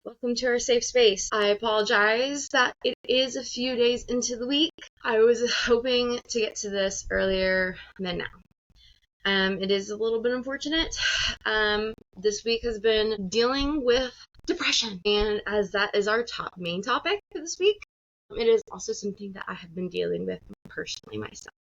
Welcome to our safe space. I apologize that it is a few days into the week. I was hoping to get to this earlier than now. It is a little bit unfortunate. This week has been dealing with depression, and as that is our main topic for this week, it is also something that I have been dealing with personally myself.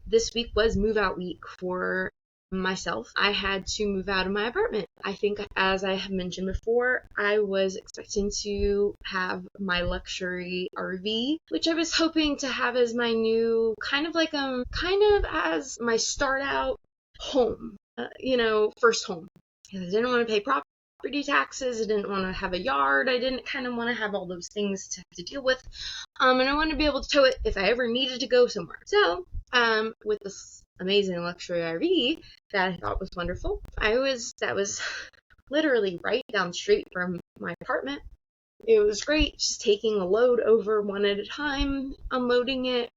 This week was move out week for myself. I had to move out of my apartment. I think, as I have mentioned before, I was expecting to have my luxury RV, which I was hoping to have as my new kind of as my start out home, first home. Because I didn't want to pay property taxes. I didn't want to have a yard. I didn't kind of want to have all those things to have to deal with. And I wanted to be able to tow it if I ever needed to go somewhere. So, with this amazing luxury RV that I thought was wonderful, that was literally right down the street from my apartment. It was great, just taking a load over one at a time, unloading it.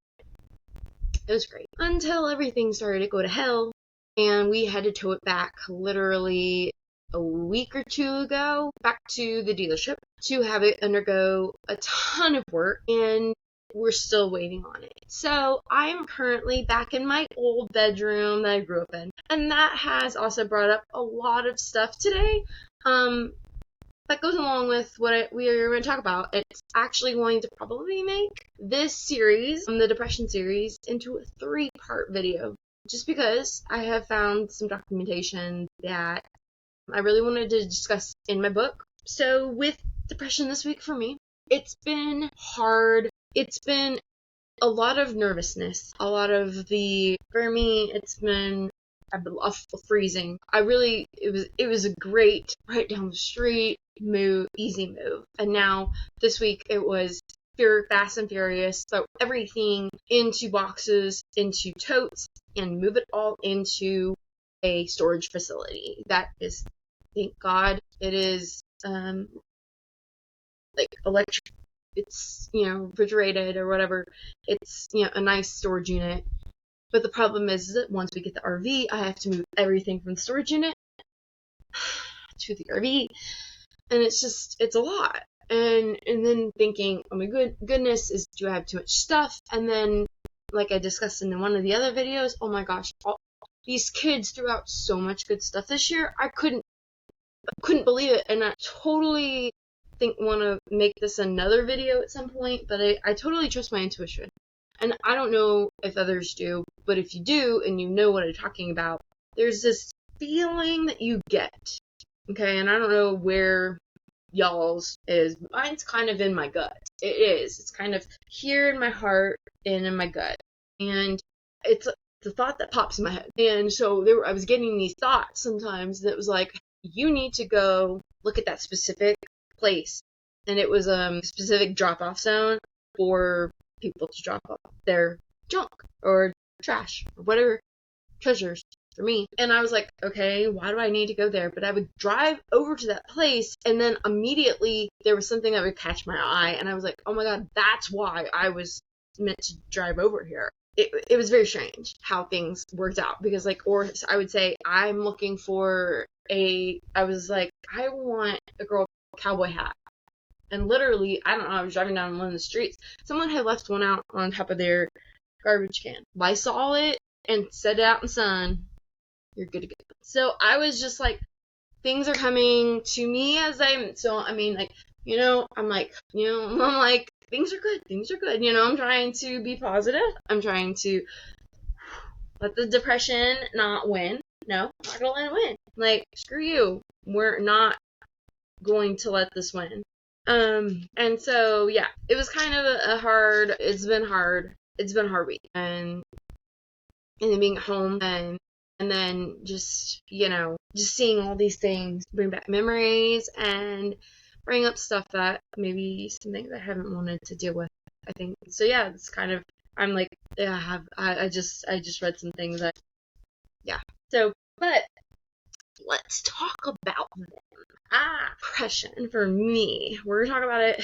It was great. Until everything started to go to hell, and we had to tow it back literally a week or two ago, back to the dealership to have it undergo a ton of work, and we're still waiting on it. So I'm currently back in my old bedroom that I grew up in, and that has also brought up a lot of stuff today that goes along with what we are going to talk about. It's actually going to probably make this series, the depression series, into a 3-part video, just because I have found some documentation that I really wanted to discuss in my book. So with depression this week for me, it's been hard. It's been a lot of nervousness, for me, it's been a freezing. It was a great, right down the street move, easy move. And now this week it was fast and furious, throw everything into boxes, into totes, and move it all into a storage facility. That is, thank God, it is, electric. It's, refrigerated or whatever. It's, a nice storage unit. But the problem is that once we get the RV, I have to move everything from the storage unit to the RV. And it's a lot. And then thinking, oh my goodness, do I have too much stuff? And then, like I discussed in one of the other videos, oh my gosh, these kids threw out so much good stuff this year. I couldn't believe it. And I totally want to make this another video at some point, but I totally trust my intuition. And I don't know if others do, but if you do and you know what I'm talking about, there's this feeling that you get. Okay, and I don't know where y'all's is. Mine's kind of in my gut. It is. It's kind of here in my heart and in my gut. And it's the thought that pops in my head. And so I was getting these thoughts sometimes that was like, you need to go look at that specific place, and it was a specific drop-off zone for people to drop off their junk or trash or whatever, treasures for me. And I was like, okay, why do I need to go there? But I would drive over to that place, and then immediately there was something that would catch my eye, and I was like, oh my god, that's why I was meant to drive over here. It was very strange how things worked out, because or I would say I'm looking for I want a girl cowboy hat. And literally, I don't know, I was driving down one of the streets. Someone had left one out on top of their garbage can. I saw it and set it out in the sun. You're good to go. So I was just like, things are coming to me I'm like, things are good. I'm trying to be positive. I'm trying to let the depression not win. No, I'm not gonna let it win. Like, screw you. We're not going to let this win. And so, yeah, it was kind of it's been a hard week. And then being at home and then just seeing all these things bring back memories and bring up stuff that maybe some things I haven't wanted to deal with, I think. So yeah, it's kind of, I'm like, yeah, I just read some things that, yeah. So, but let's talk about them. Depression for me. We're gonna talk about it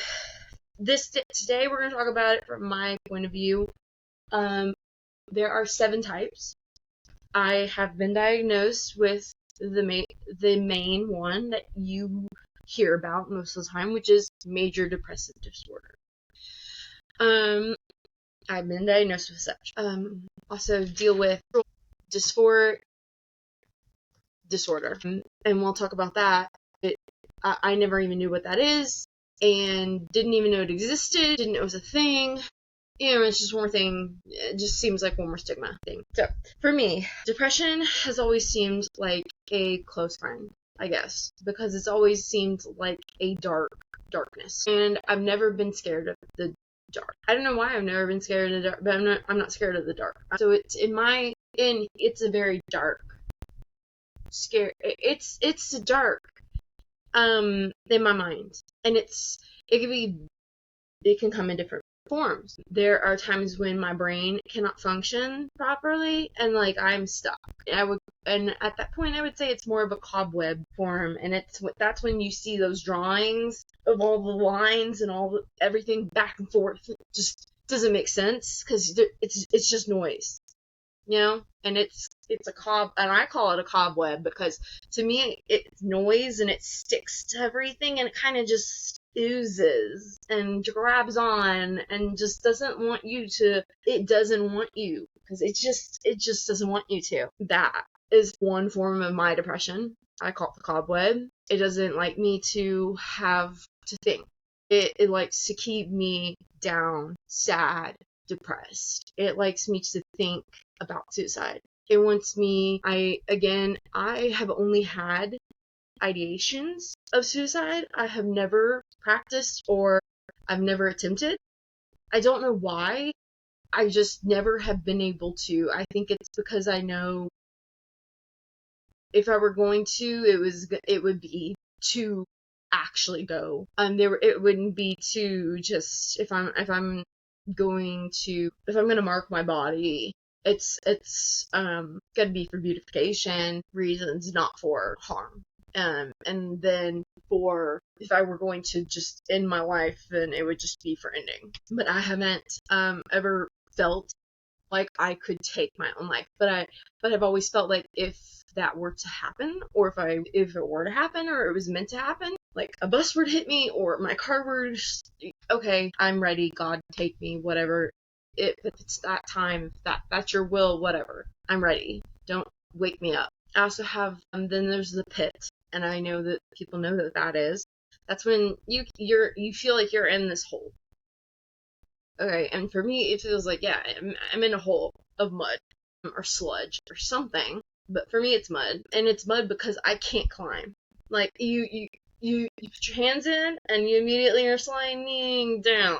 today. We're gonna talk about it from my point of view. There are 7 types. I have been diagnosed with the main one that you hear about most of the time, which is major depressive disorder. I've been diagnosed with such. Also deal with dysphoric disorder, and we'll talk about that. I never even knew what that is, and didn't even know it existed, didn't know it was a thing. It's just one more thing. It just seems like one more stigma thing. So, for me, depression has always seemed like a close friend, I guess, because it's always seemed like a darkness. And I've never been scared of the dark. I don't know why I've never been scared of the dark, but I'm not scared of the dark. So it's it's a very dark, scary. It's dark, in my mind, and it can come in different forms. There are times when my brain cannot function properly, and like I'm stuck. And at that point, I would say it's more of a cobweb form, and that's when you see those drawings of all the lines and everything back and forth. It just doesn't make sense because it's just noise, and it's and I call it a cobweb because to me it's noise and it sticks to everything and it kind of just oozes and grabs on and just doesn't want you to. It doesn't want you because it just doesn't want you to. That is one form of my depression. I call it the cobweb. It doesn't like me to have to think. It likes to keep me down, sad, depressed. It likes me to think about suicide. It wants me. I have only had ideations of suicide. I have never practiced or I've never attempted. I don't know why. I just never have been able to. I think it's because I know if I were going to, it would be to actually go. It wouldn't be to just if I'm gonna mark my body. It's gonna be for beautification reasons, not for harm. And then if I were going to just end my life, then it would just be for ending. But I haven't ever felt like I could take my own life. But I've always felt like if that were to happen, or if it were to happen, or it was meant to happen, like a bus were to hit me, or my car were okay, I'm ready, God take me, whatever. If it's that time, if that's your will, whatever, I'm ready. Don't wake me up. I also have, then there's the pit, and I know that people know that is. That's when you feel like you're in this hole. Okay, and for me, it feels like, yeah, I'm in a hole of mud or sludge or something. But for me, it's mud, and it's mud because I can't climb. Like you put your hands in, and you immediately are sliding down.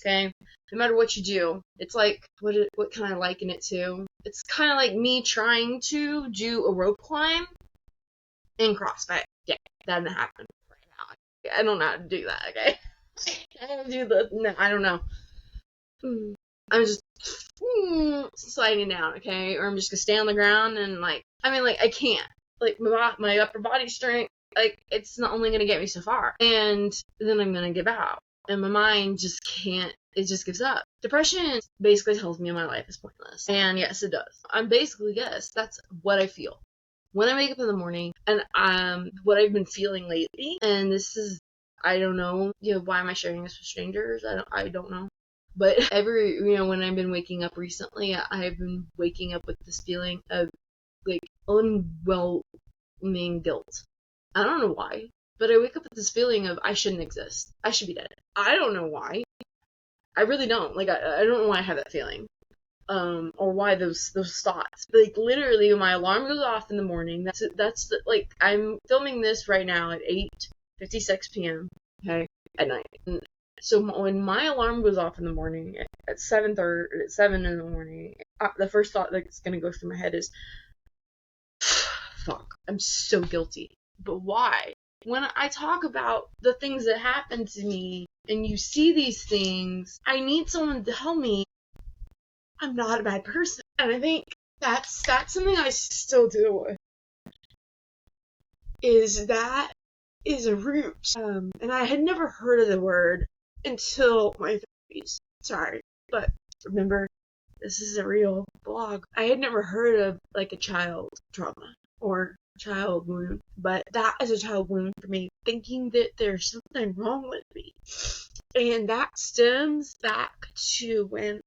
Okay, no matter what you do, it's like what can I liken it to? It's kind of like me trying to do a rope climb in CrossFit. Yeah, that didn't happen right now. I don't know how to do that. Okay. I don't know. I'm just sliding down, okay? Or I'm just gonna stay on the ground and I can't. Like my upper body strength, like it's not only gonna get me so far, and then I'm gonna give out, and my mind just can't. It just gives up. Depression basically tells me my life is pointless, and yes, it does. That's what I feel when I wake up in the morning, and what I've been feeling lately, and this is. I don't know, why am I sharing this with strangers? I don't know. But when I've been waking up recently, I've been waking up with this feeling of, like, unwhelming guilt. I don't know why, but I wake up with this feeling of I shouldn't exist. I should be dead. I don't know why. I really don't. Like, I don't know why I have that feeling. Or why those thoughts. Like, literally, when my alarm goes off in the morning, I'm filming this right now at 8:56 p.m. Okay, at night. And so when my alarm goes off in the morning at 7 in the morning, the first thought that's gonna go through my head is, "Fuck, I'm so guilty." But why? When I talk about the things that happen to me, and you see these things, I need someone to tell me I'm not a bad person, and I think that's something I still deal with. Is a root. And I had never heard of the word until my 30s. Sorry, but remember, this is a real blog. I had never heard of, like, a child trauma or child wound, but that is a child wound for me, thinking that there's something wrong with me. And that stems back to when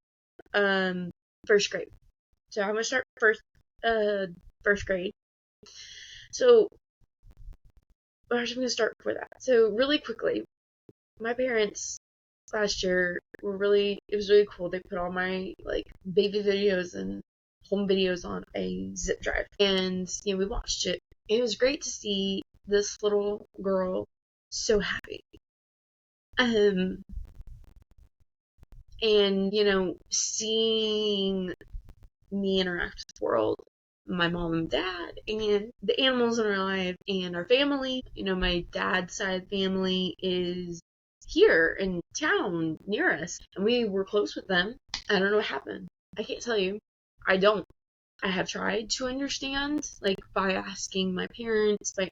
first grade. So I'm gonna start first grade. So I'm gonna start before that. So really quickly, my parents last year it was really cool. They put all my like baby videos and home videos on a zip drive, and we watched it. It was great to see this little girl so happy. And seeing me interact with the world, my mom and dad, and the animals in our life, and our family. My dad's side family is here in town near us, and we were close with them. I don't know what happened. I can't tell you. I don't. I have tried to understand, like by asking my parents, by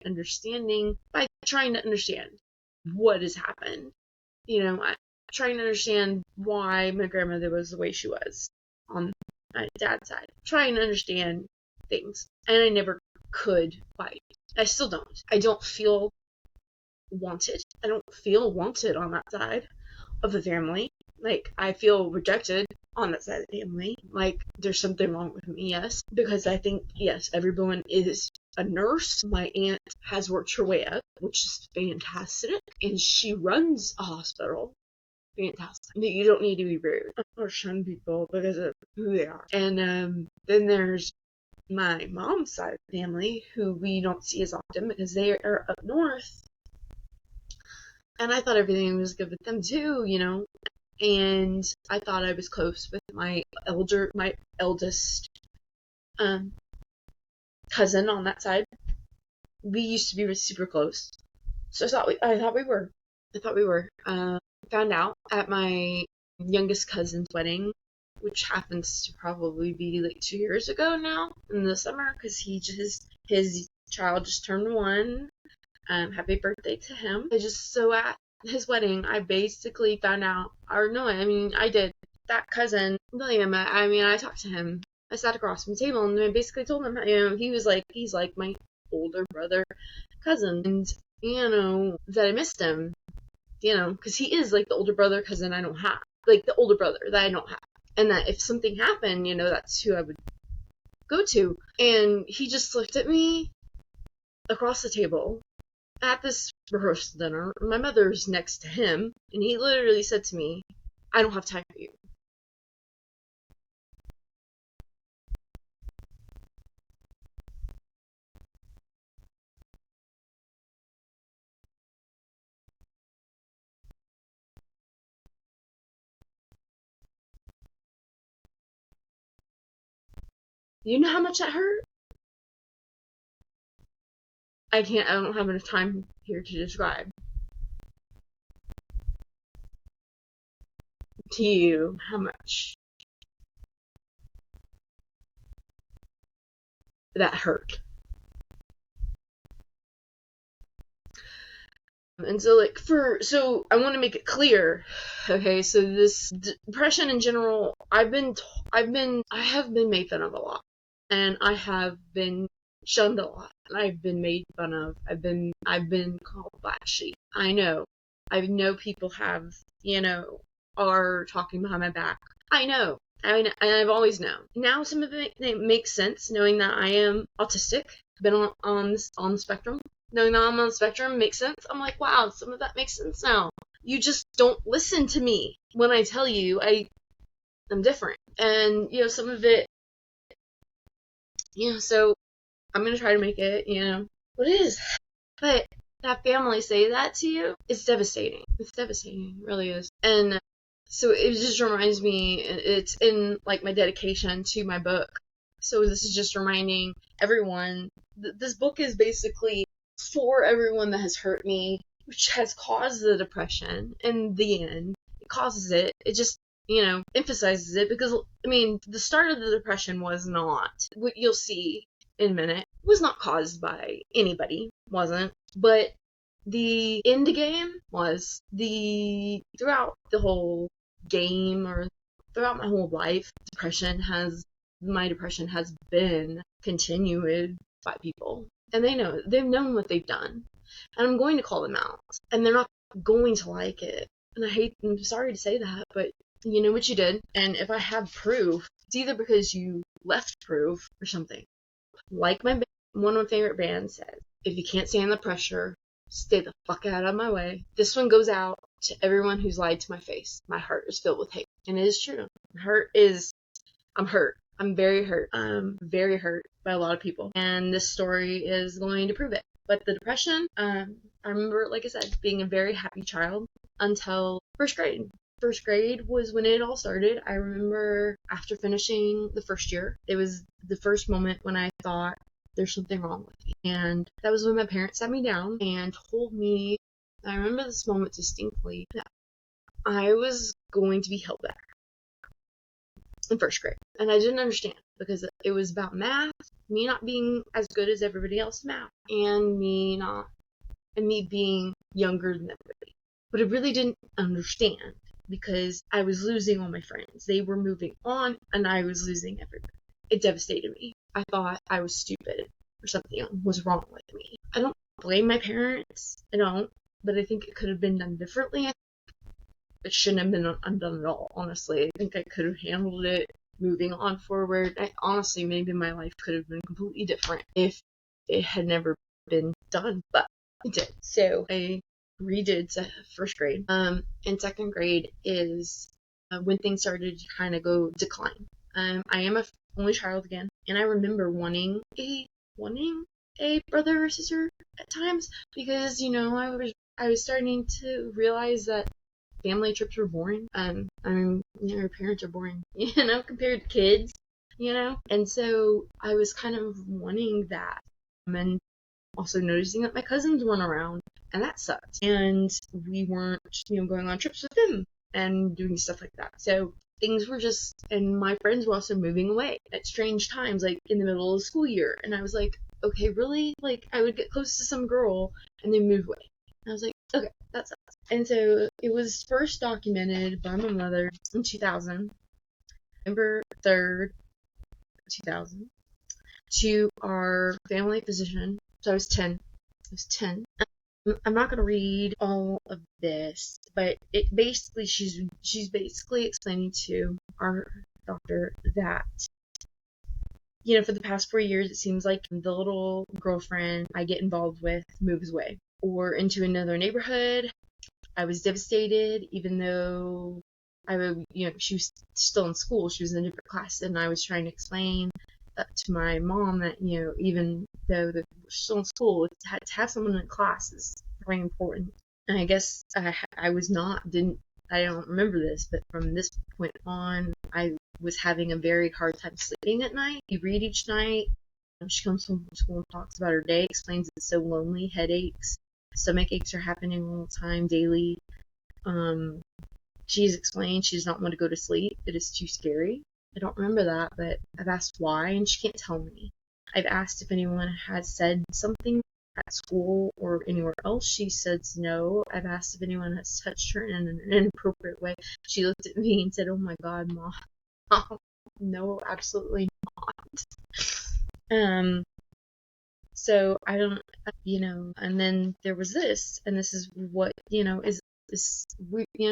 trying to understand what has happened. Trying to understand why my grandmother was the way she was on my dad's side. Trying to understand things. And I never could quite. I still don't. I don't feel wanted. I don't feel wanted on that side of the family. Like, I feel rejected on that side of the family. Like, there's something wrong with me, yes. Because I think, yes, everyone is a nurse. My aunt has worked her way up, which is fantastic. And she runs a hospital. Fantastic. But you don't need to be rude or shun people because of who they are. And then there's my mom's side of the family, who we don't see as often because they are up north. And I thought everything was good with them too, And I thought I was close with my eldest cousin on that side. We used to be super close, so I thought we were. Found out at my youngest cousin's wedding, which happens to probably be like 2 years ago now in the summer, because his child just turned 1. Happy birthday to him. So at his wedding, I basically found out, I did. That cousin, William, I talked to him. I sat across from the table and I basically told him, he's like my older brother cousin, and, that I missed him, because he is like the older brother cousin I don't have. Like the older brother that I don't have. And that if something happened, that's who I would go to. And he just looked at me across the table at this rehearsal dinner. My mother's next to him, and he literally said to me, "I don't have time for you." You know how much that hurt? I don't have enough time here to describe to you how much that hurt. And so I want to make it clear, okay, so this depression in general, I have been made fun of a lot, and I have been shunned a lot, and I've been made fun of, I've been called black sheep. I know people have, are talking behind my back. I know, and I've always known. Now some of it makes sense, knowing that I am autistic, been on the spectrum. Knowing that I'm on the spectrum makes sense. I'm like, wow, some of that makes sense now. You just don't listen to me when I tell you I'm different. And, some of it, so I'm going to try to make it, what it is. But that family say that to you, it's devastating. It's devastating. It really is. And so it just reminds me, it's in, like, my dedication to my book. So this is just reminding everyone, this book is basically for everyone that has hurt me, which has caused the depression. In the end, it causes it. It just, emphasizes it, because, the start of the depression was not, what you'll see in a minute, was not caused by anybody, wasn't. But the end game was throughout the whole game, or throughout my whole life, my depression has been continued by people. And they've known what they've done. And I'm going to call them out. And they're not going to like it. And I'm sorry to say that, but you know what you did. And if I have proof, it's either because you left proof or something. Like one of my favorite bands says, if you can't stand the pressure, stay the fuck out of my way. This one goes out to everyone who's lied to my face. My heart is filled with hate. And it is true. I'm hurt. I'm very hurt. I'm very hurt by a lot of people. And this story is going to prove it. But the depression, I remember, like I said, being a very happy child until first grade. First grade was when it all started. I remember after finishing the first year, it was the first moment when I thought there's something wrong with me. And that was when my parents sat me down and told me, I remember this moment distinctly, that I was going to be held back in first grade. And I didn't understand because it was about math, me not being as good as everybody else in math, and me being younger than everybody. But I really didn't understand because I was losing all my friends. They were moving on and I was losing everybody. It devastated me. I thought I was stupid or something was wrong with me. I don't blame my parents. I don't. But I think it could have been done differently. It shouldn't have been undone at all, honestly. I think I could have handled it moving on forward. Honestly, maybe my life could have been completely different if it had never been done, but it did. So I redid first grade. And second grade is when things started to kind of go decline. I am a only child again, and I remember wanting a brother or sister at times because, you know, I was starting to realize that family trips were boring. I mean, you know, parents are boring, you know, compared to kids, you know? And so I was kind of wanting that. And also noticing that my cousins weren't around, and that sucked. And we weren't, you know, going on trips with them and doing stuff like that. So things were just, and my friends were also moving away at strange times, like in the middle of the school year. And I was like, okay, really? Like, I would get close to some girl and then move away. And I was like, okay, that sucks. And so it was first documented by my mother in 2000, November 3rd, 2000, to our family physician. So I was 10. I'm not going to read all of this, but it basically, she's basically explaining to our doctor that, you know, for the past 4 years, it seems like the little girlfriend I get involved with moves away or into another neighborhood. I was devastated, even though she was still in school. She was in a different class, and I was trying to explain to my mom that, you know, even though we're still in school, to have someone in class is very important. And I guess I don't remember this, but from this point on, I was having a very hard time sleeping at night. We read each night. She comes home from school and talks about her day, explains it's so lonely, headaches, stomach aches are happening all the time, daily. She's explained she does not want to go to sleep. It is too scary. I don't remember that, but I've asked why, and she can't tell me. I've asked if anyone has said something at school or anywhere else. She says no. I've asked if anyone has touched her in an inappropriate way. She looked at me and said, "Oh my God, Mom." No, absolutely not. So I don't, you know, and then there was this, and this is what, you know, is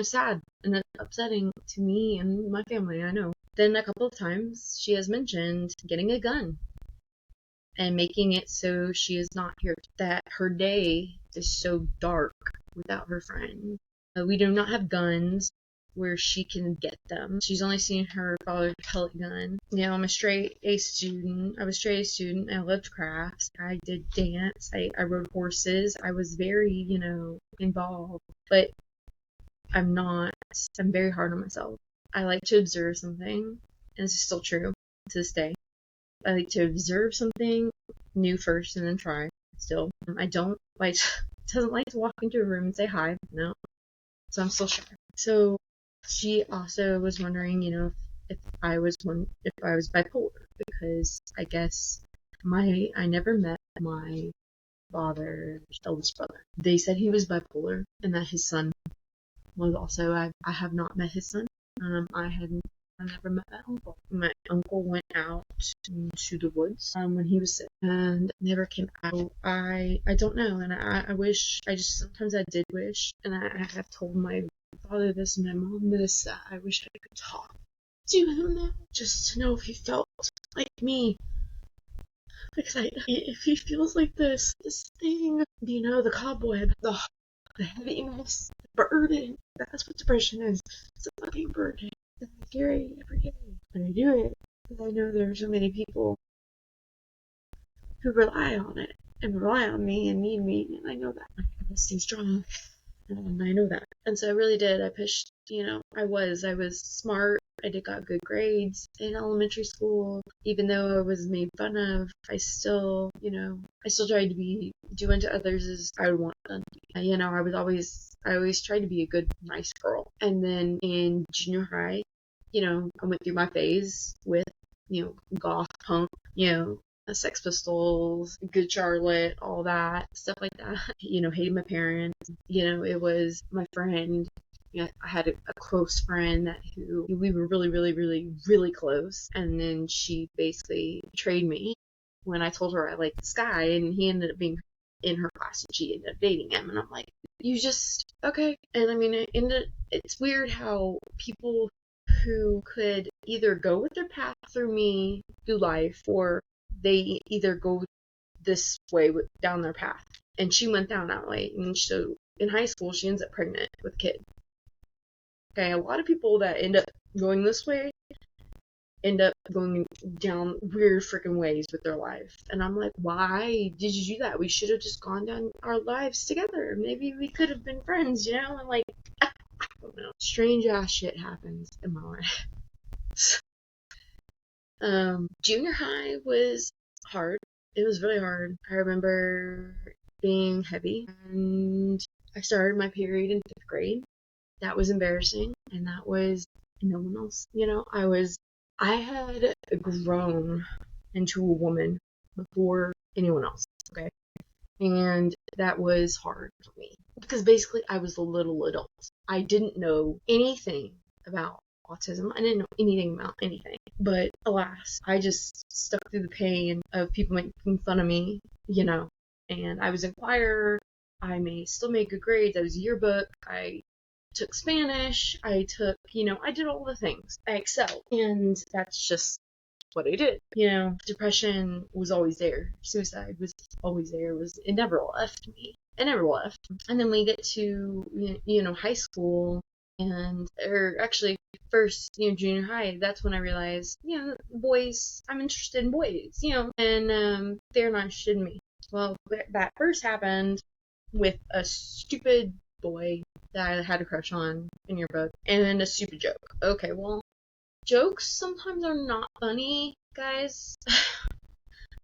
sad and upsetting to me and my family, I know. Then a couple of times she has mentioned getting a gun and making it so she is not here, that her day is so dark without her friend. We do not have guns where she can get them. She's only seen her father's pellet gun. You know, I'm a straight A student. I was a straight A student. I loved crafts. I did dance. I rode horses. I was very, you know, involved. But I'm very hard on myself. I like to observe something, and this is still true to this day. I like to observe something new first and then try. Still, I don't like doesn't like to walk into a room and say hi. No, so I'm still shy. So she also was wondering, you know, if I was bipolar, because I guess I never met my father's eldest brother. They said he was bipolar and that his son was also. I have not met his son. I hadn't I never met my uncle. My uncle went out to the woods when he was sick and never came out. I don't know, and I wish, sometimes I did wish, and I have told my father this and my mom this, I wish I could talk to him now, just to know if he felt like me. Because if he feels like this thing, the cobweb, the heaviness, the burden, that's what depression is. It's a fucking burden that I carry every day. And I do it because I know there are so many people who rely on it and rely on me and need me, and I know that. I gotta stay strong. And I know that. And so I really did. I pushed, I was smart. I got good grades in elementary school. Even though I was made fun of, I still tried to do unto others as I would want them to be. I always tried to be a good, nice girl. And then in junior high, I went through my phase with, goth punk, Sex Pistols, Good Charlotte, all that, stuff like that. Hated my parents. It was my friend. I had a close friend who we were really, really, really, really close. And then she basically betrayed me when I told her I liked this guy, and he ended up being in her class, and she ended up dating him. And I'm like, okay. And it's weird how people who could either go with their path through life, or they either go this way down their path. And she went down that way. And so in high school, she ends up pregnant with a kid. Okay, a lot of people that end up going this way end up going down weird freaking ways with their life. And I'm like, why did you do that? We should have just gone down our lives together. Maybe we could have been friends, And like, I don't know. Strange ass shit happens in my life. Junior high was hard. It was really hard. I remember being heavy, and I started my period in 5th grade. That was embarrassing, and that was no one else. I had grown into a woman before anyone else, okay? And that was hard for me, because basically I was a little adult. I didn't know anything about autism. I didn't know anything about anything. But alas, I just stuck through the pain of people making fun of me, And I was in choir. I still made good grades. I was yearbook. I took Spanish. I did all the things. I excelled. And that's just what I did. Depression was always there. Suicide was always there. It never left me. It never left. And then we get to, high school, or actually first, junior high, that's when I realized, boys, I'm interested in boys, and they're not interested in me. Well, that first happened with a stupid boy that I had a crush on in your book, and then a stupid joke. Okay, well, jokes sometimes are not funny, guys.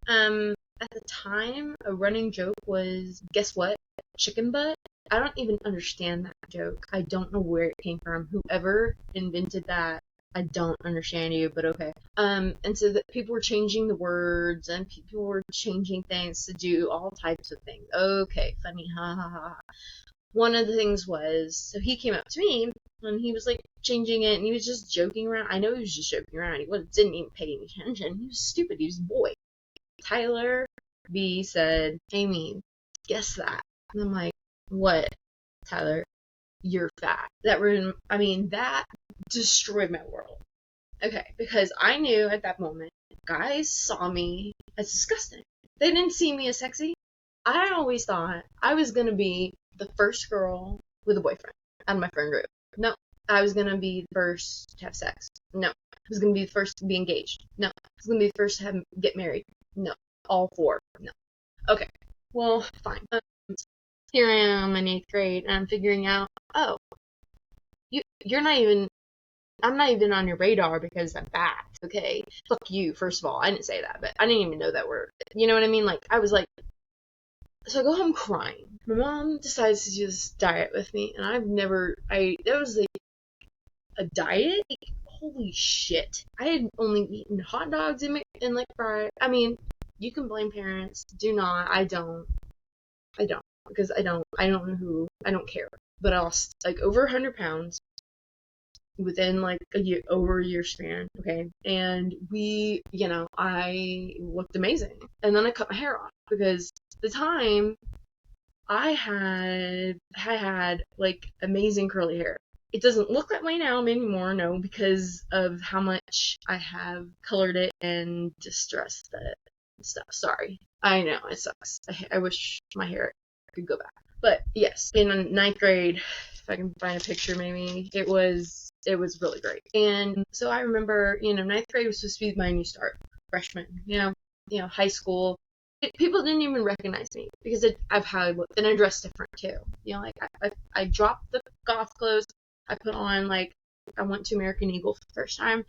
At the time, a running joke was, guess what? Chicken butt. I don't even understand that joke. I don't know where it came from. Whoever invented that, I don't understand you, but okay. And so that people were changing the words, and people were changing things to do all types of things. Okay, funny, ha ha ha. One of the things was, so he came up to me, and he was like changing it, and he was just joking around. I know he was just joking around. He didn't even pay any attention. He was stupid. He was a boy. Tyler B said, Amy, guess that. And I'm like, what, Tyler? You're fat. That destroyed my world. Okay, because I knew at that moment, guys saw me as disgusting. They didn't see me as sexy. I always thought I was going to be the first girl with a boyfriend out of my friend group. No. I was going to be the first to have sex. No. I was going to be the first to be engaged. No. I was going to be the first to get married. No. All 4. No. Okay. Well, fine. Here I am in 8th grade, and I'm figuring out, oh, you're not even, I'm not even on your radar because I'm fat, okay? Fuck you, first of all. I didn't say that, but I didn't even know that word. You know what I mean? Like, I was like, so I go home crying. My mom decides to do this diet with me, and that was like a diet? Like, holy shit. I had only eaten hot dogs and like fries. I mean, you can blame parents. Do not. I don't. Because I don't care. But I lost like over 100 pounds. within like a year, over a year span, okay? And I looked amazing. And then I cut my hair off because at the time I had like amazing curly hair. It doesn't look that way now anymore, no, because of how much I have colored it and distressed it and stuff. Sorry. I know, it sucks. I wish my hair could go back. But yes, in ninth grade, if I can find a picture maybe, it was really great. And so I remember, ninth grade was supposed to be my new start. Freshman, high school. People didn't even recognize me because of how I looked, and I dressed different too. Like I dropped the goth clothes. I put on like I went to American Eagle for the first time,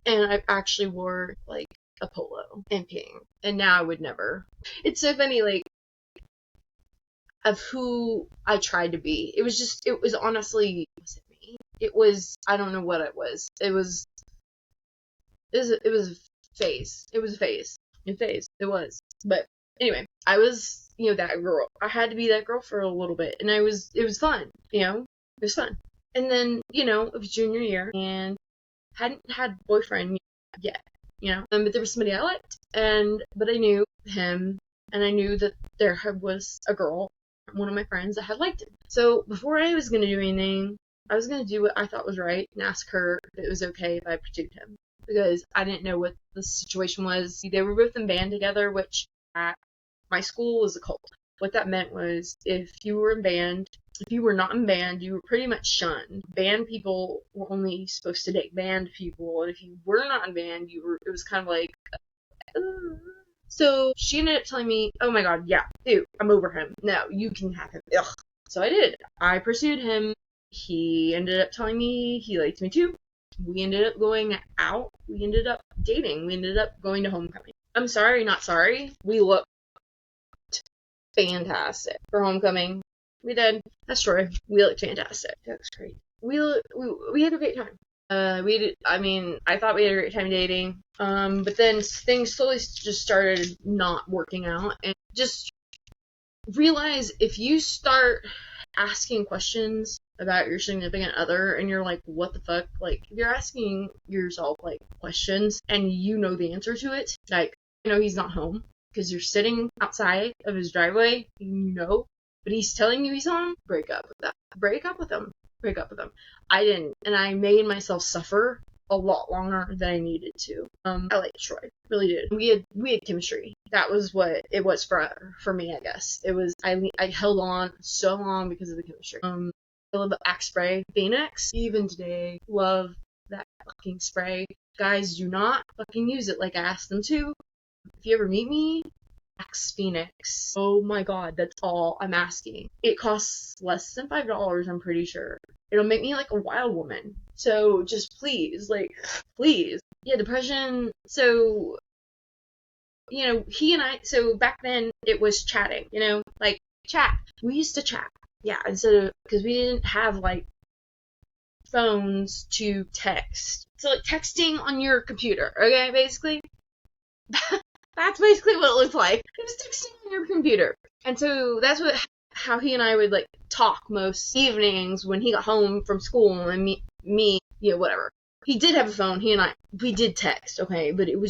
and I actually wore like a polo and pink. And now I would never. It's so funny, like of who I tried to be. It was honestly, was it me? It was, I don't know what it was. It was a phase. It was a phase. It was. But anyway, I was, that girl. I had to be that girl for a little bit, and it was fun, it was fun. And then, it was junior year, and hadn't had a boyfriend yet, but there was somebody I liked, but I knew him, and I knew that there was a girl, one of my friends, that had liked him. So before I was going to do anything, I was going to do what I thought was right and ask her if it was okay if I pursued him, because I didn't know what the situation was. They were both in band together, which at my school was a cult. What that meant was if you were not in band, you were pretty much shunned. Band people were only supposed to date band people, and if you were not in band, it was kind of like, So she ended up telling me, oh my god, yeah, ew, I'm over him. No, you can have him. Ugh. So I did. I pursued him. He ended up telling me he liked me too. We ended up going out. We ended up dating. We ended up going to homecoming. I'm sorry, not sorry. We looked fantastic for homecoming. We did. That's true. We looked fantastic. That was great. We had a great time. I thought we had a great time dating. But then things slowly just started not working out, and just realize if you start asking questions about your significant other and you're like, what the fuck? Like, if you're asking yourself like questions and you know the answer to it, like, he's not home because you're sitting outside of his driveway, but he's telling you he's home, break up with that. Break up with him. I didn't, and I made myself suffer a lot longer than I needed to. I liked Troy, really did. We had chemistry. That was what it was for me, I guess. It was I held on so long because of the chemistry. I love the Axe spray, Phoenix. Even today, love that fucking spray. Guys, do not fucking use it like I asked them to. If you ever meet me, Axe Phoenix. Oh my god, that's all I'm asking. It costs less than $5, I'm pretty sure. It'll make me like a wild woman. So just please, please. Yeah, depression. So, he and I, so back then it was chatting, like chat. We used to chat. Yeah, because we didn't have like phones to text. So like texting on your computer, okay, basically. That's basically what it looked like. It was texting on your computer. And so that's how he and I would like talk most evenings when he got home from school, and me, whatever. He did have a phone. We did text, okay, but it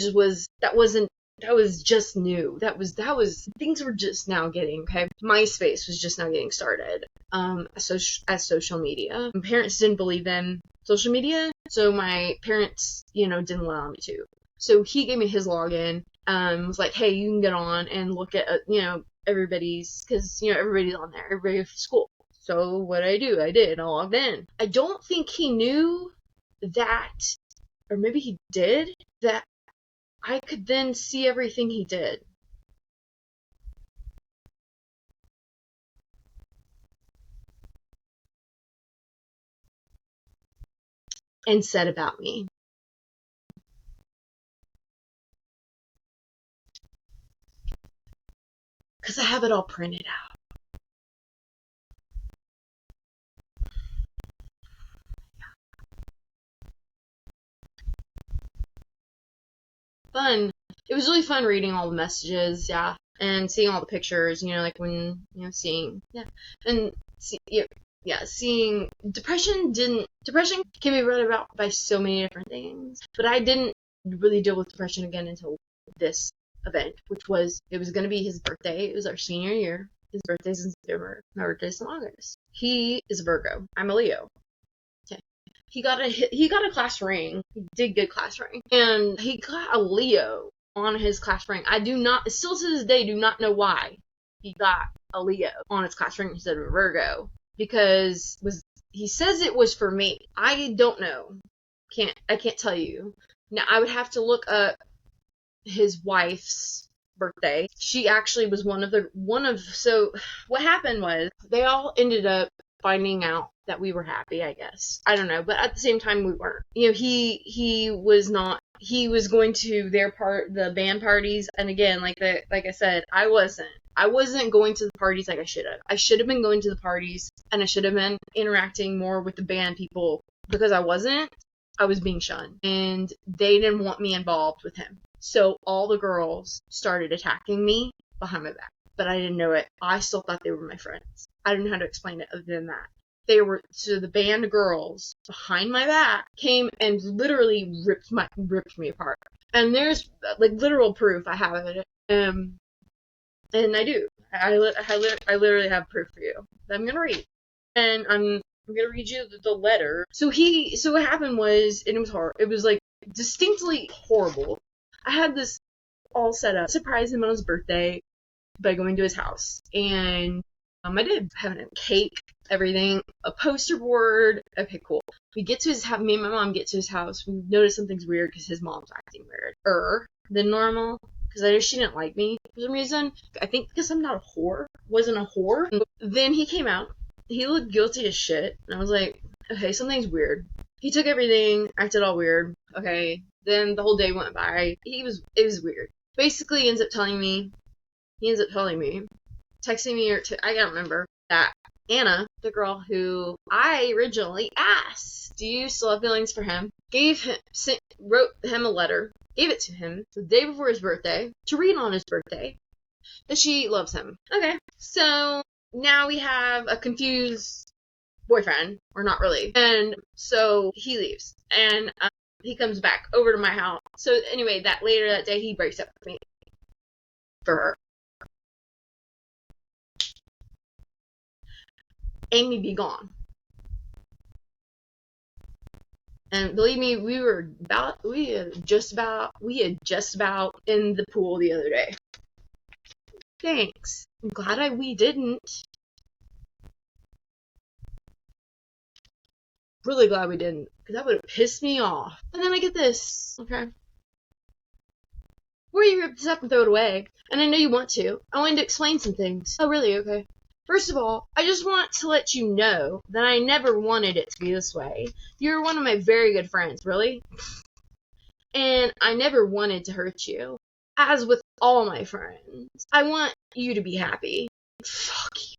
that was just new. That was things were just now getting, okay. MySpace was just now getting started. As social media. My parents didn't believe in social media, so my parents, didn't allow me to. So he gave me his login. Was like, hey, you can get on and look at, everybody's, because, everybody's on there, everybody from school. So what I did, I logged in. I don't think he knew that, or maybe he did, that I could then see everything he did. And said about me. Because I have it all printed out. Fun. It was really fun reading all the messages, yeah, and seeing all the pictures, like when, seeing, yeah, and see, yeah, seeing depression can be read about by so many different things, but I didn't really deal with depression again until this event, which was, it was going to be his birthday. It was our senior year. His birthday's in September. My birthday's in August. He is a Virgo. I'm a Leo. Okay. He got a class ring. He did good class ring, and he got a Leo on his class ring. I do not, still to this day, do not know why he got a Leo on his class ring instead of a Virgo, because he says it was for me. I don't know. I can't tell you. Now I would have to look up his wife's birthday. She actually was so what happened was they all ended up finding out that we were happy, I guess. I don't know, but at the same time we weren't. You know, he was going to the band parties, and again, like I said, I wasn't going to the parties like I should have. I should have been going to the parties, and I should have been interacting more with the band people, because I wasn't. I was being shunned, and they didn't want me involved with him. So all the girls started attacking me behind my back, but I didn't know it. I still thought they were my friends. I didn't know how to explain it other than that. So the band girls behind my back came and literally ripped me apart. And there's like literal proof I have of it. And I do. I literally have proof for you that I'm gonna read. And I'm gonna read you the letter. So what happened was, and it was hard. It was like distinctly horrible. I had this all set up, surprise him on his birthday by going to his house, and I did, having a cake, everything, a poster board. Okay, cool. We get to his house. Me and my mom get to his house. We notice something's weird because his mom's acting weird than normal, because I know she didn't like me for some reason. I think because I'm not a whore. Wasn't a whore. Then he came out. He looked guilty as shit, and I was like, okay, something's weird. He took everything, acted all weird. Okay. Then the whole day went by. It was weird. Basically, he ends up telling me, texting me, I can't remember, that Anna, the girl who I originally asked, do you still have feelings for him, wrote him a letter, gave it to him the day before his birthday, to read on his birthday, that she loves him. Okay, so now we have a confused boyfriend, or not really, and so he leaves, and he comes back over to my house. So anyway, later that day, he breaks up with me for her. Amy be gone. And believe me, we had just about in the pool the other day. Thanks. I'm glad we didn't. Really glad we didn't, because that would have pissed me off. And then I get this, okay? Where you rip this up and throw it away, and I know you want to. I wanted to explain some things. Oh, really? Okay. First of all, I just want to let you know that I never wanted it to be this way. You're one of my very good friends, really? And I never wanted to hurt you. As with all my friends, I want you to be happy. Fuck you.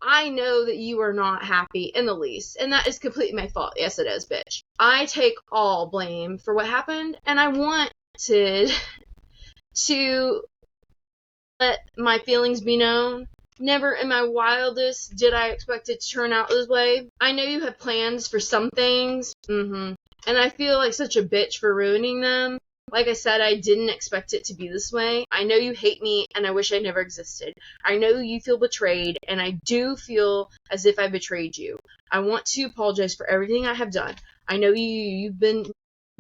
I know that you are not happy in the least, and that is completely my fault. Yes, it is, bitch. I take all blame for what happened, and I wanted to let my feelings be known. Never in my wildest did I expect it to turn out this way. I know you have plans for some things, and I feel like such a bitch for ruining them. Like I said, I didn't expect it to be this way. I know you hate me, and I wish I never existed. I know you feel betrayed, and I do feel as if I betrayed you. I want to apologize for everything I have done. I know you've been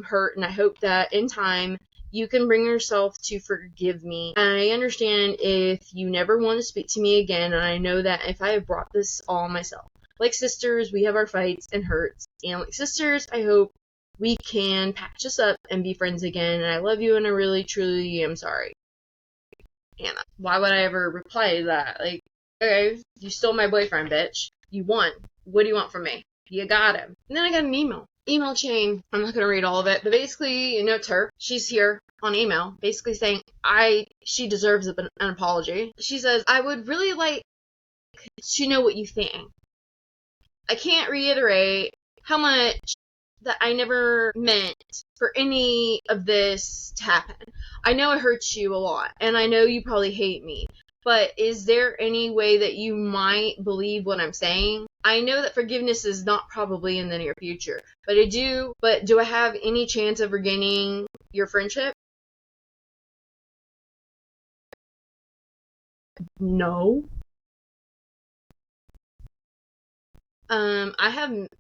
hurt, and I hope that in time you can bring yourself to forgive me. I understand if you never want to speak to me again, and I know that if I have brought this all myself. Like sisters, we have our fights and hurts, and like sisters, I hope we can patch us up and be friends again, and I love you, and I really, truly am sorry. Anna. Why would I ever reply to that? Like, okay, you stole my boyfriend, bitch. You won. What do you want from me? You got him. And then I got an email chain. I'm not gonna read all of it, but basically, it's her. She's here on email, basically saying she deserves an apology. She says, I would really like to know what you think. I can't reiterate how much that I never meant for any of this to happen. I know it hurts you a lot, and I know you probably hate me, But is there any way that you might believe what I'm saying? I know that forgiveness is not probably in the near future, but do I have any chance of regaining your friendship? No. And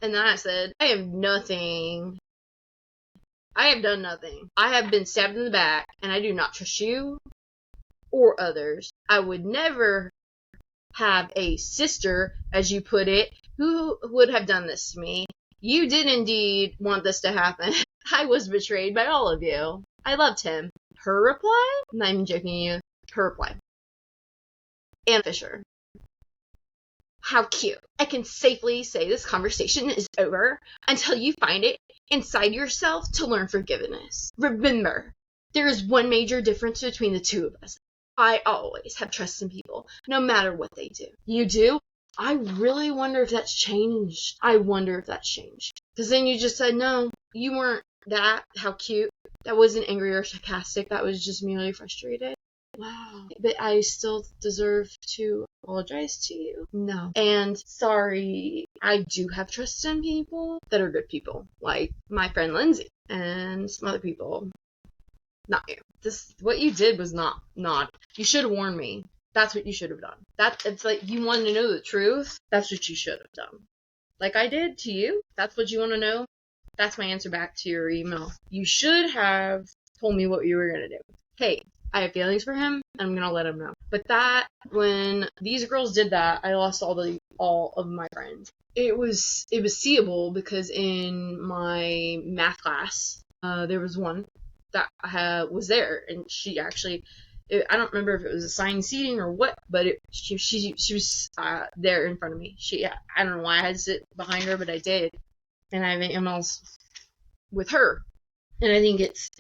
then I said, I have nothing. I have done nothing. I have been stabbed in the back, and I do not trust you or others. I would never have a sister, as you put it, who would have done this to me. You did indeed want this to happen. I was betrayed by all of you. I loved him. Her reply? I'm not even joking you. Her reply. Anna Fisher. How cute. I can safely say this conversation is over until you find it inside yourself to learn forgiveness. Remember, there is one major difference between the two of us. I always have trust in people, no matter what they do. You do? I really wonder if that's changed. Because then you just said, no, you weren't that. How cute. That wasn't angry or sarcastic. That was just merely frustrated. Wow. But I still deserve to apologize to you? No. And sorry, I do have trust in people that are good people, like my friend Lindsay and some other people. Not you. What you did was not. You should have warned me. That's what you should have done. It's like you wanted to know the truth. That's what you should have done. Like I did to you. That's what you want to know. That's my answer back to your email. You should have told me what you were gonna do. Hey, I have feelings for him, and I'm gonna let him know. But when these girls did that, I lost all of my friends. It was seeable because in my math class, there was one that was there, and she actually, I don't remember if it was assigned seating or what, but she was there in front of me. I don't know why I had to sit behind her, but I did, and I have emails with her. And I think it's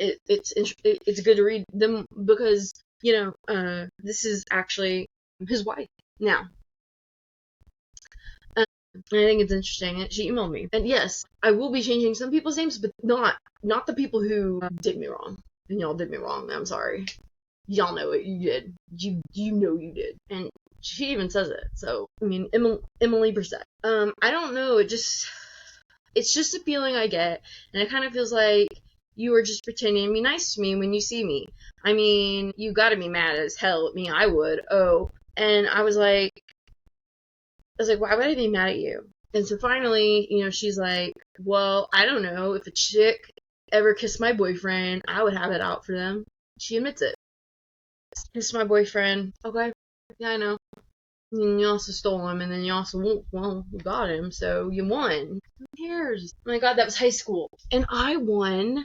good to read them because, this is actually his wife now. And I think it's interesting that she emailed me. And yes, I will be changing some people's names, but not the people who did me wrong. And y'all did me wrong. I'm sorry. Y'all know what you did. You know you did. And she even says it. So, I mean, Emily Brissett. I don't know. It's just a feeling I get. And it kind of feels like you were just pretending to be nice to me when you see me. I mean, you gotta be mad as hell at me. I would. Oh. And I was like, why would I be mad at you? And so finally, she's like, well, I don't know. If a chick ever kissed my boyfriend, I would have it out for them. She admits it. Kissed my boyfriend. Okay. Yeah, I know. And you also stole him, and then you also, you got him, so you won. Who cares? Oh my god, that was high school. And I won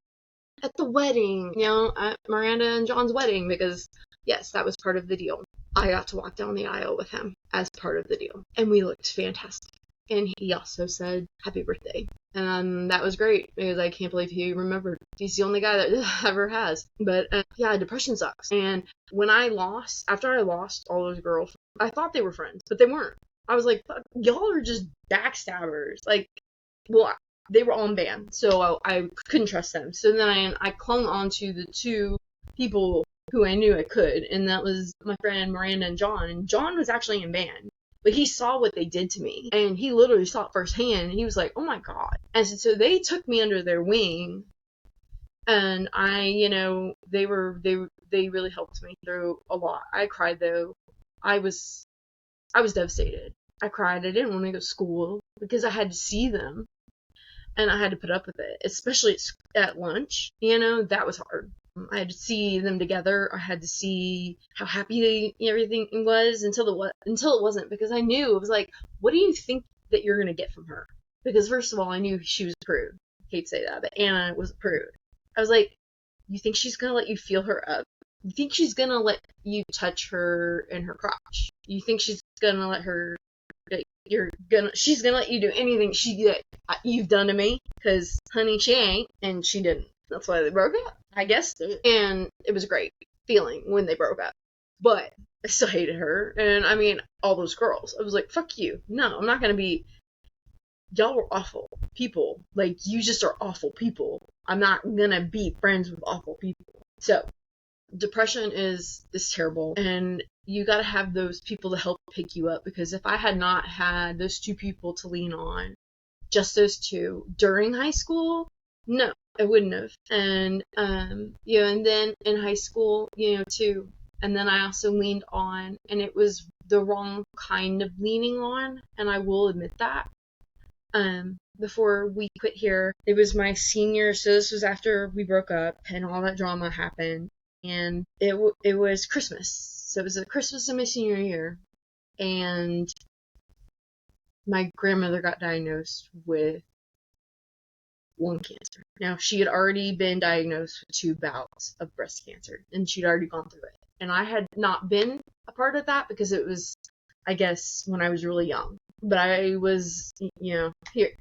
at the wedding, at Miranda and John's wedding, because, yes, that was part of the deal. I got to walk down the aisle with him as part of the deal. And we looked fantastic. And he also said, happy birthday. And that was great, because I can't believe he remembered. He's the only guy that ever has. But, yeah, depression sucks. And after I lost all those girls, I thought they were friends, but they weren't. I was like, fuck, y'all are just backstabbers. They were on ban, so I couldn't trust them. So then I clung on to the two people who I knew I could, and that was my friend Miranda and John. And John was actually in ban, but he saw what they did to me, and he literally saw it firsthand, and he was like, oh my god. And so they took me under their wing, and they really helped me through a lot. I cried though. I was devastated. I cried. I didn't want to go to school because I had to see them. And I had to put up with it, especially at lunch. That was hard. I had to see them together. I had to see how happy everything was until it wasn't, because I knew it was like, what do you think that you're gonna get from her? Because first of all, I knew she was a prude. I hate to say that, but Anna was a prude. I was like, you think she's gonna let you feel her up? You think she's gonna let you touch her in her crotch? You think she's gonna let her? She's gonna let you do anything you've done to me? Because, honey, she ain't, and she didn't. That's why they broke up, I guess. And it was a great feeling when they broke up. But I still hated her, and I mean, all those girls. I was like, fuck you. No, I'm not gonna be. Y'all are awful people. You just are awful people. I'm not gonna be friends with awful people. So, depression is terrible, and you got to have those people to help pick you up, because if I had not had those two people to lean on, just those two during high school, no, I wouldn't have. And and then in high school, too, and then I also leaned on, and it was the wrong kind of leaning on, and I will admit that. Before we quit here, it was my senior, so this was after we broke up and all that drama happened, and it was Christmas, so it was the Christmas of my senior year, and my grandmother got diagnosed with lung cancer. Now, she had already been diagnosed with 2 bouts of breast cancer, and she'd already gone through it. And I had not been a part of that because it was, I guess, when I was really young. But I was, here,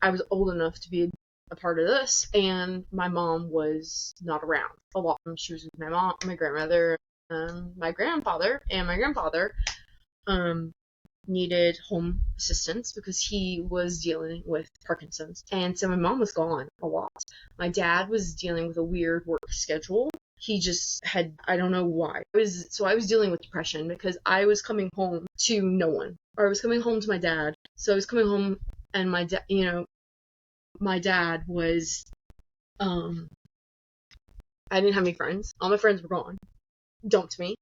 I was old enough to be a part of this, and my mom was not around a lot. She was with my mom, my grandmother, my grandfather, and my grandfather needed home assistance because he was dealing with Parkinson's. And so my mom was gone a lot. My dad was dealing with a weird work schedule. He just had, I don't know why. I was dealing with depression because I was coming home to no one. Or I was coming home to my dad. So I was coming home, and my dad was, I didn't have any friends. All my friends were gone. Dumped me.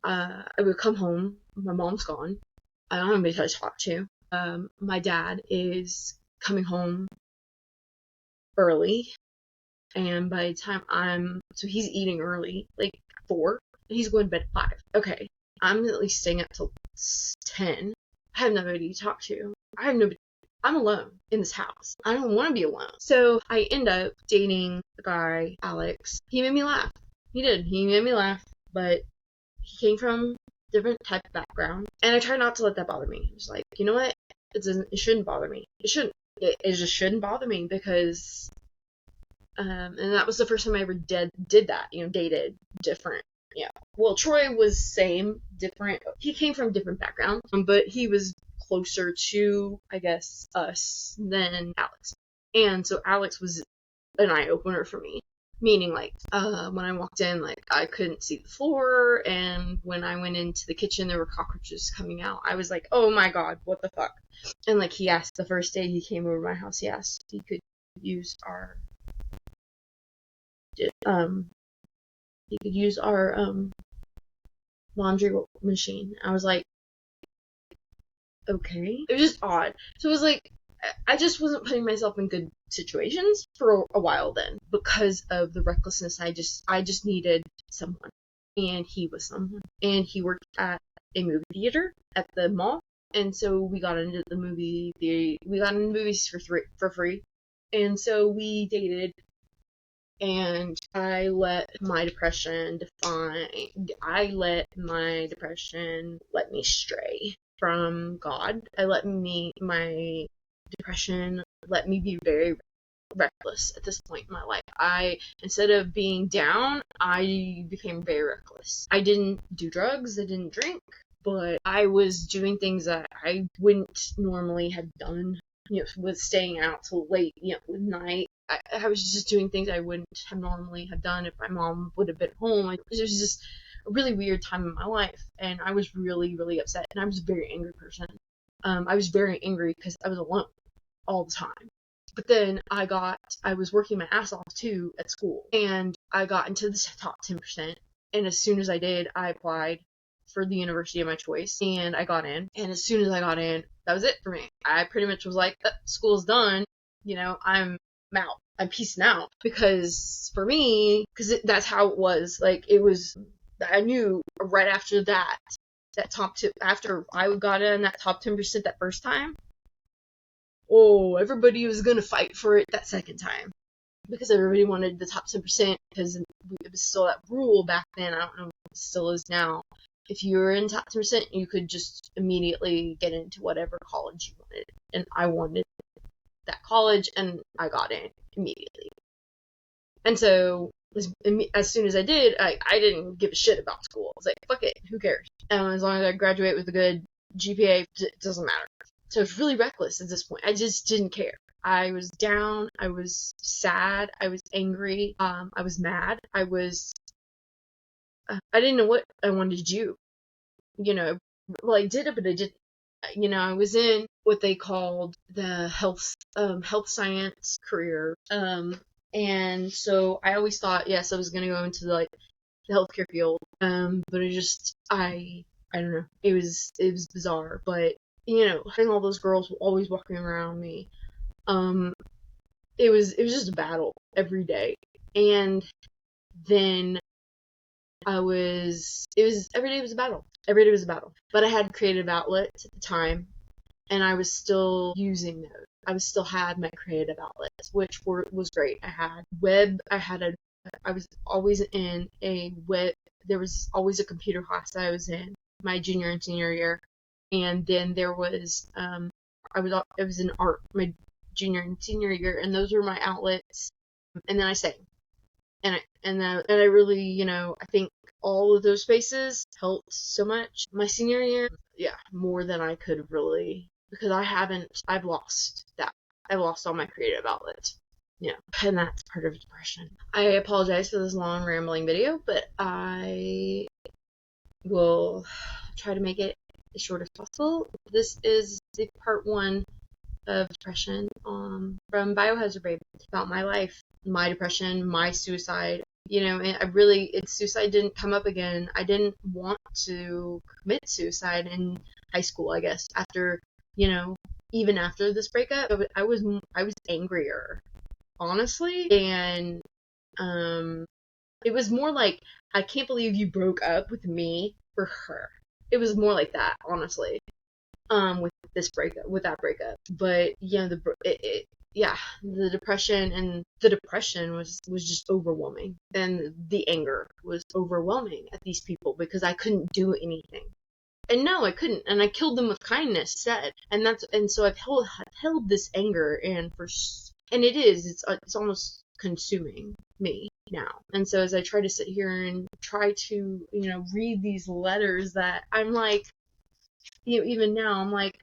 I would come home, my mom's gone. I don't have anybody to talk to. My dad is coming home early, and by the time so he's eating early, like 4, and he's going to bed at 5. Okay, I'm at least staying up till 10. I have nobody to talk to. I'm alone in this house. I don't want to be alone. So I end up dating the guy, Alex. He made me laugh. He did. He made me laugh, but he came from different type of background, and I try not to let that bother me. It's like, you know what? It shouldn't bother me. It shouldn't. It just shouldn't bother me because, and that was the first time I ever did that. Dated different. Yeah. Well, Troy was same, different. He came from different background, but he was closer to, I guess, us than Alex. And so Alex was an eye opener for me. Meaning, like, when I walked in, like, I couldn't see the floor, and when I went into the kitchen, there were cockroaches coming out. I was like, oh my god, what the fuck? And, like, he asked, the first day he came over to my house, he asked if he could use our, laundry machine. I was like, okay. It was just odd. So it was like, I just wasn't putting myself in good situations for a while then because of the recklessness. I just needed someone, and he was someone, and he worked at a movie theater at the mall, and so we got into the movie theater. We got into movies for free, and so we dated. And I let my depression let me stray from God. My depression let me be very reckless at this point in my life. Instead of being down, I became very reckless. I didn't do drugs, I didn't drink, but I was doing things that I wouldn't normally have done, with staying out till late, night. I was just doing things I wouldn't have normally have done if my mom would have been home. It was just a really weird time in my life, and I was really, really upset, and I was a very angry person. I was very angry because I was alone all the time. But then I was working my ass off too at school, and I got into the top 10%, and as soon as I did, I applied for the university of my choice, and I got in, and as soon as I got in, that was it for me. I pretty much was like, school's done, I'm out. I'm peacing out. Because for me, that's how it was. Like, it was, I knew right after that top tip, after I got in that top 10% that first time, everybody was gonna fight for it that second time. Because everybody wanted the top 10%, because it was still that rule back then. I don't know if it still is now. If you were in top 10%, you could just immediately get into whatever college you wanted. And I wanted that college, and I got in immediately. And so, as soon as I did, I didn't give a shit about school. I was like, fuck it, who cares? And as long as I graduate with a good GPA, it doesn't matter. So I was really reckless at this point. I just didn't care. I was down, I was sad, I was angry, I was mad, I was I didn't know what I wanted to do. You know, well, I did it, but I did. I was in what they called the health science career. And so I always thought, yes, I was gonna go into the healthcare field. But I don't know. It was bizarre, but having all those girls always walking around me, um, it was just a battle every day. And then it was every day was a battle. Every day was a battle. But I had creative outlets at the time, and I was still using those. I was still had my creative outlets, which was great. I had web. I was always in a web. There was always a computer class that I was in my junior and senior year, and then there was I was in art my junior and senior year, and those were my outlets. And then I sang, and I really, I think all of those spaces helped so much. My senior year, yeah, more than I could really, because I've lost that. I've lost all my creative outlets. Yeah, and that's part of depression. I apologize for this long rambling video, but I will try to make it as short as possible. This is the part one of depression from Biohazard Babe. It's about my life, my depression, my suicide. And suicide didn't come up again. I didn't want to commit suicide in high school, I guess. Even after this breakup, I was angrier, honestly. And it was more like, I can't believe you broke up with me for her. It was more like that, honestly. With that breakup. But the depression was just overwhelming, and the anger was overwhelming at these people because I couldn't do anything. And no, I couldn't, and I killed them with kindness instead. So I've held this anger, and it's almost consuming me now. And so as I try to sit here and try to read these letters, that I'm like, even now, I'm like,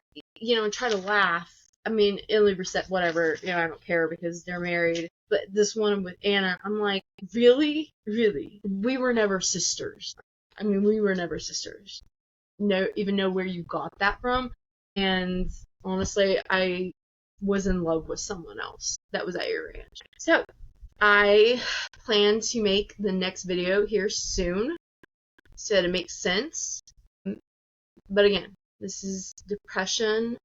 try to laugh. I mean, Illy Brissette, whatever, I don't care because they're married. But this one with Anna, I'm like, really? Really? We were never sisters. I mean, we were never sisters. No, even know where you got that from. And honestly, I was in love with someone else that was at your ranch. So, I plan to make the next video here soon, so that it makes sense. But again, this is Depression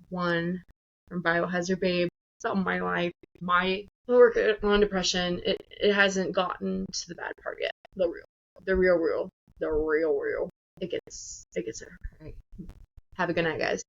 1 from Biohazard Babe. It's all my life, my work on depression. It hasn't gotten to the bad part yet. The real. It gets there. All right. Have a good night, guys.